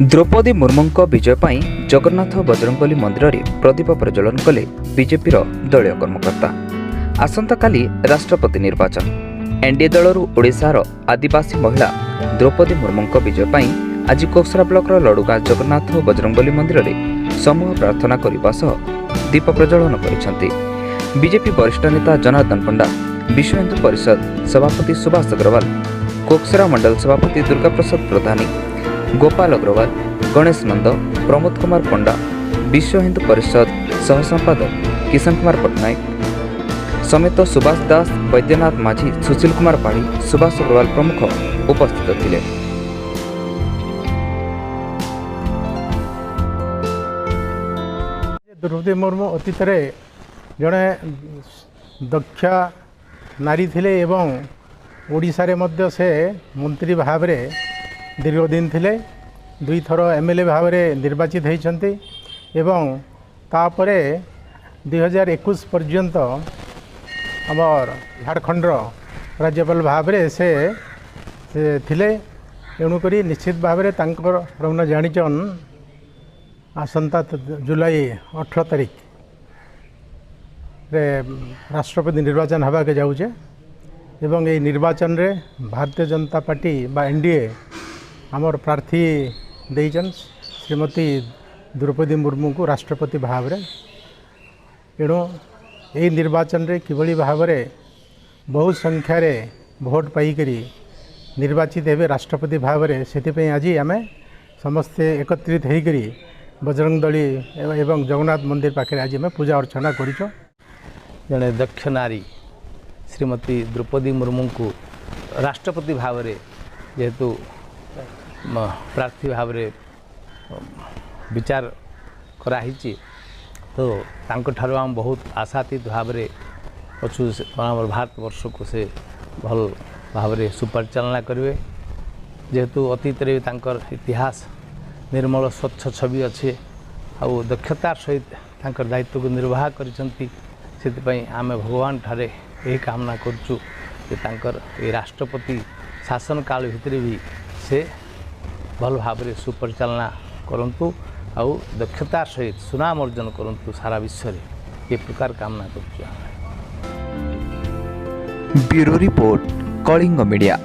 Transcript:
द्रौपदी मुर्मूଙ୍କ विजय ପାଇଁ जगन्नाथ बजरंगबली मंदिर रे प्रदीप प्रज्वलन कले बीजेपी दलीय कर्मकर्ता। आसंता काली राष्ट्रपति निर्वाचन एनडीए दलरू ओडिशार आदिवासी महिला द्रौपदी मुर्मूଙ୍କ विजय ପାଇଁ आज कोकसरा ब्लॉक लडुगाँ जगन्नाथ बजरंगबली मंदिर रे समूह प्रार्थना करने सह दीप प्रज्वलन करिसेंती। बीजेपी वरिष्ठ नेता जनार्दन पंडा, विश्व हिंदू परिषद सभापति सुभाष अग्रवाल, कोकसरा मंडल सभापति दुर्गा प्रसाद प्रधानी, गोपाल अग्रवाल, गणेश नंद, प्रमोद कुमार पंडा, विश्व हिंदू परिषद सह संपादक किशन कुमार पट्टनायक समेत सुभाष दास, वैद्यनाथ माझी, सुशील कुमार पाढ़ी, सुभाष अग्रवाल प्रमुख उपस्थित थिले। द्रौपदी मुर्मू अतीत जड़े दक्ष नारी थिले एवं ओडिशा रे मध्य से मंत्री भाव में दीर्घदिन थिले। दुई थर एमएलए भाव में निर्वाचित होती एवं तापरे 2021 पर्यंत आमर झारखंड राज्यपाल भाव में से थिले। एणुक निश्चित भाव में रौन जाचन आसंता जुलाई 18 तारीख रे राष्ट्रपति निर्वाचन हवा के जाऊे एवं ये निर्वाचन रे भारतीय जनता पार्टी बा एनडीए आमर प्रार्थी देइचन श्रीमती द्रौपदी मुर्मू को राष्ट्रपति भाव में। एणु यही निर्वाचन रे किभली भाव में बहुत संख्यार भोट पाइकरी निर्वाचित हेबे राष्ट्रपति भाव में, से आज आम समस्ते एकत्रित होकरी बजरंग दली एवं जगन्नाथ मंदिर पाखे आज आम पूजा अर्चना करिछो। जड़े दक्ष नारी श्रीमती द्रौपदी मुर्मू को राष्ट्रपति भाव में जेहेतु प्रार्थी भाव में विचार कराही तो तांको आम बहुत आशातीत भाव में अच्छु भारत वर्ष को से भल भाव में सुपरिचालना करेंगे। जेहेतु अतीत रे तांकर इतिहास निर्मल स्वच्छ छवि अच्छे आउ दक्षतार सहित तांकर दायित्व को निर्वाह करिसंती। से आम भगवान ठारे यही कामना करचु कि तांकर ये राष्ट्रपति शासन काल भितर भी से भल भाव में सुपरिचालना करंतु आउ दक्षतार सहित सुनाम अर्जन करंतु सारा विश्व में ये प्रकार कामना करचु। Bureau report Kalinga media.